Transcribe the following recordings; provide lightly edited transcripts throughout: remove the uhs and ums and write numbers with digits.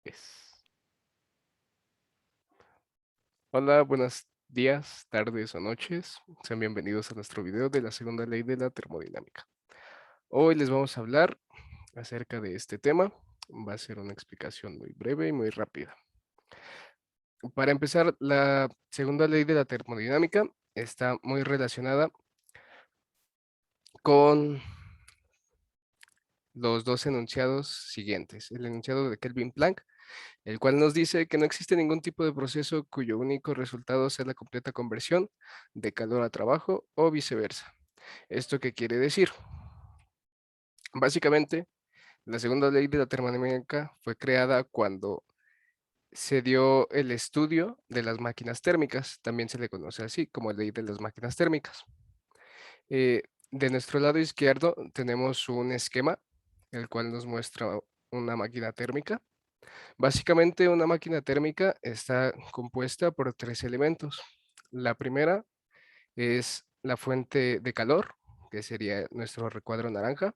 Es. Hola, buenos días, tardes o noches. Sean bienvenidos a nuestro video de la segunda ley de la termodinámica. Hoy les vamos a hablar acerca de este tema. Va a ser una explicación muy breve y muy rápida. Para empezar, la segunda ley de la termodinámica está muy relacionada con los dos enunciados siguientes. El enunciado de Kelvin-Planck, el cual nos dice que no existe ningún tipo de proceso cuyo único resultado sea la completa conversión de calor a trabajo o viceversa. ¿Esto qué quiere decir? Básicamente, la segunda ley de la termodinámica fue creada cuando se dio el estudio de las máquinas térmicas, también se le conoce así como ley de las máquinas térmicas. De nuestro lado izquierdo tenemos un esquema, el cual nos muestra una máquina térmica. Básicamente, una máquina térmica está compuesta por tres elementos. La primera es la fuente de calor, que sería nuestro recuadro naranja.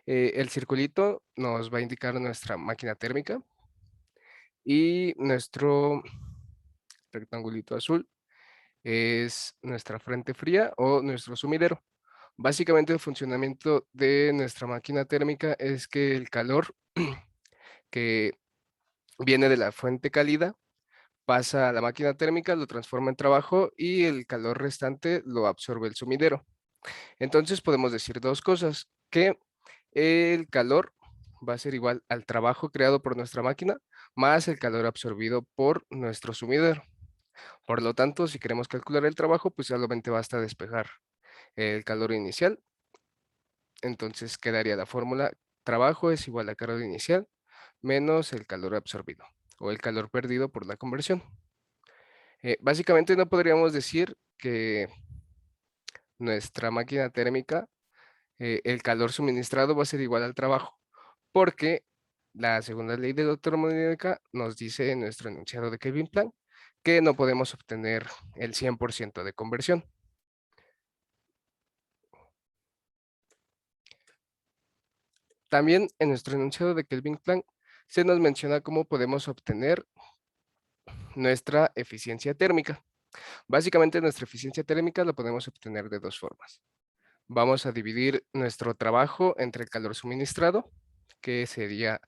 El circulito nos va a indicar nuestra máquina térmica y nuestro rectangulito azul es nuestra frente fría o nuestro sumidero. Básicamente el funcionamiento de nuestra máquina térmica es que el calor que viene de la fuente cálida pasa a la máquina térmica, lo transforma en trabajo y el calor restante lo absorbe el sumidero. Entonces podemos decir dos cosas, que el calor va a ser igual al trabajo creado por nuestra máquina más el calor absorbido por nuestro sumidero. Por lo tanto, si queremos calcular el trabajo, pues solamente basta despejar el calor inicial. Entonces quedaría la fórmula: trabajo es igual a calor inicial menos el calor absorbido o el calor perdido por la conversión. Básicamente no podríamos decir que nuestra máquina térmica, el calor suministrado va a ser igual al trabajo, porque la segunda ley de la termodinámica nos dice en nuestro enunciado de Kelvin-Planck que no podemos obtener el 100% de conversión. También en nuestro enunciado de Kelvin-Planck se nos menciona cómo podemos obtener nuestra eficiencia térmica. Básicamente nuestra eficiencia térmica la podemos obtener de dos formas. Vamos a dividir nuestro trabajo entre el calor suministrado, que sería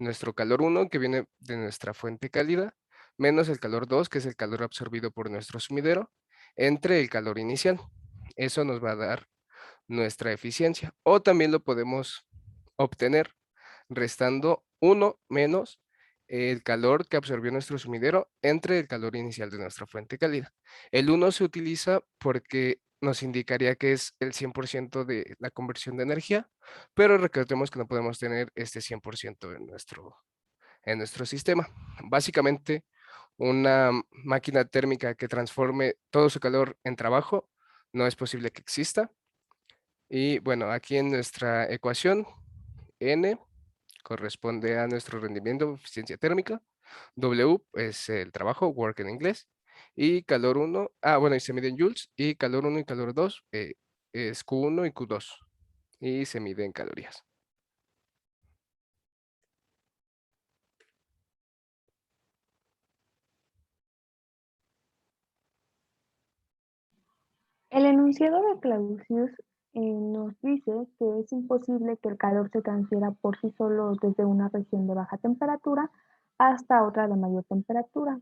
nuestro calor 1, que viene de nuestra fuente cálida, menos el calor 2, que es el calor absorbido por nuestro sumidero, entre el calor inicial. Eso nos va a dar nuestra eficiencia. O también lo podemos obtener restando 1 menos el calor que absorbió nuestro sumidero entre el calor inicial de nuestra fuente cálida. El 1 se utiliza porque nos indicaría que es el 100% de la conversión de energía, pero recordemos que no podemos tener este 100% en nuestro sistema. Básicamente, una máquina térmica que transforme todo su calor en trabajo no es posible que exista. Y bueno, aquí en nuestra ecuación, N corresponde a nuestro rendimiento, eficiencia térmica. W es el trabajo, work en inglés. Y calor 1, bueno, y se mide en joules. Y calor 1 y calor 2 es Q1 y Q2. Y se mide en calorías. El enunciado de Clausius nos dice que es imposible que el calor se transfiera por sí solo desde una región de baja temperatura hasta otra de mayor temperatura.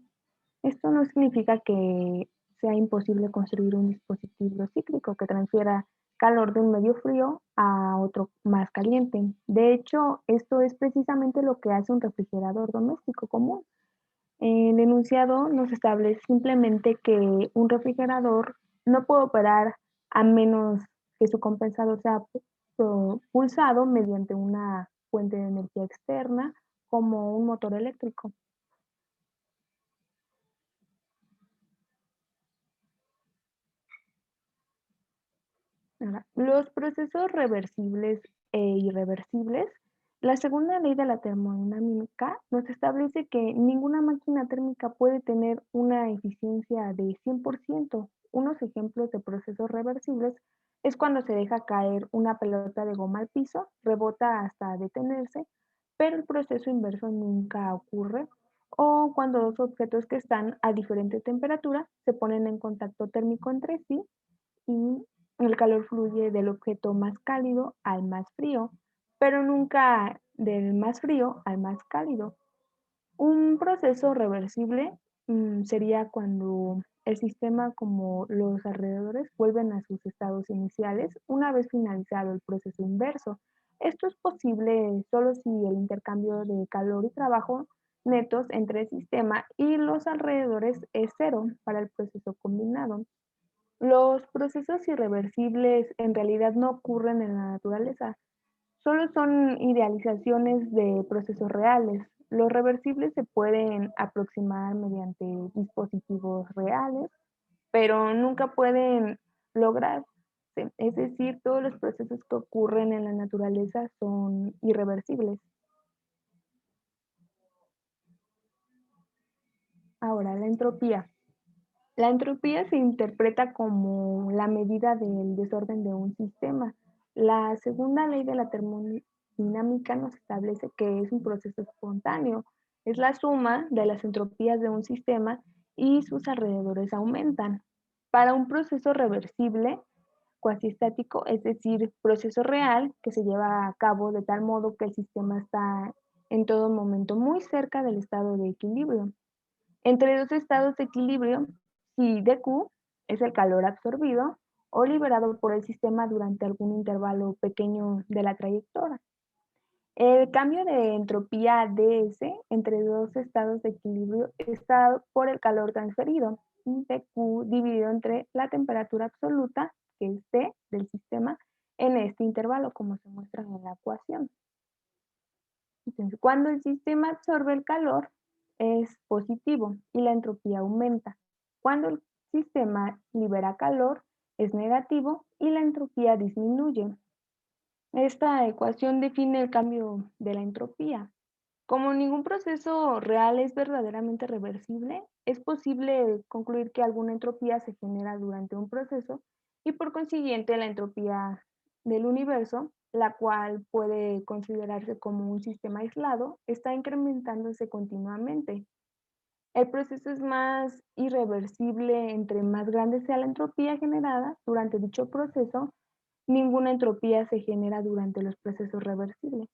Esto no significa que sea imposible construir un dispositivo cíclico que transfiera calor de un medio frío a otro más caliente. De hecho, esto es precisamente lo que hace un refrigerador doméstico común. El enunciado nos establece simplemente que un refrigerador no puede operar a menos que su compensador sea pulsado mediante una fuente de energía externa como un motor eléctrico. Ahora, los procesos reversibles e irreversibles. La segunda ley de la termodinámica nos establece que ninguna máquina térmica puede tener una eficiencia de 100%. Unos ejemplos de procesos reversibles es cuando se deja caer una pelota de goma al piso, rebota hasta detenerse, pero el proceso inverso nunca ocurre, o cuando dos objetos que están a diferente temperatura se ponen en contacto térmico entre sí y el calor fluye del objeto más cálido al más frío, pero nunca del más frío al más cálido. Un proceso reversible sería cuando el sistema como los alrededores vuelven a sus estados iniciales una vez finalizado el proceso inverso. Esto es posible solo si el intercambio de calor y trabajo netos entre el sistema y los alrededores es cero para el proceso combinado. Los procesos irreversibles en realidad no ocurren en la naturaleza, solo son idealizaciones de procesos reales. Los reversibles se pueden aproximar mediante dispositivos reales, pero nunca pueden lograrse. Es decir, todos los procesos que ocurren en la naturaleza son irreversibles. Ahora, la entropía. La entropía se interpreta como la medida del desorden de un sistema. La segunda ley de la termodinámica nos establece que es un proceso espontáneo. Es la suma de las entropías de un sistema y sus alrededores aumentan. Para un proceso reversible, cuasi estático, es decir, proceso real que se lleva a cabo de tal modo que el sistema está en todo momento muy cerca del estado de equilibrio. Entre dos estados de equilibrio, si dQ es el calor absorbido o liberado por el sistema durante algún intervalo pequeño de la trayectoria. El cambio de entropía ds entre dos estados de equilibrio está por el calor transferido y dQ dividido entre la temperatura absoluta, que es T del sistema, en este intervalo, como se muestra en la ecuación. Entonces, cuando el sistema absorbe el calor, es positivo y la entropía aumenta. Cuando el sistema libera calor, es negativo y la entropía disminuye. Esta ecuación define el cambio de la entropía. Como ningún proceso real es verdaderamente reversible, es posible concluir que alguna entropía se genera durante un proceso y por consiguiente la entropía del universo, la cual puede considerarse como un sistema aislado, está incrementándose continuamente. El proceso es más irreversible entre más grande sea la entropía generada durante dicho proceso. Ninguna entropía se genera durante los procesos reversibles.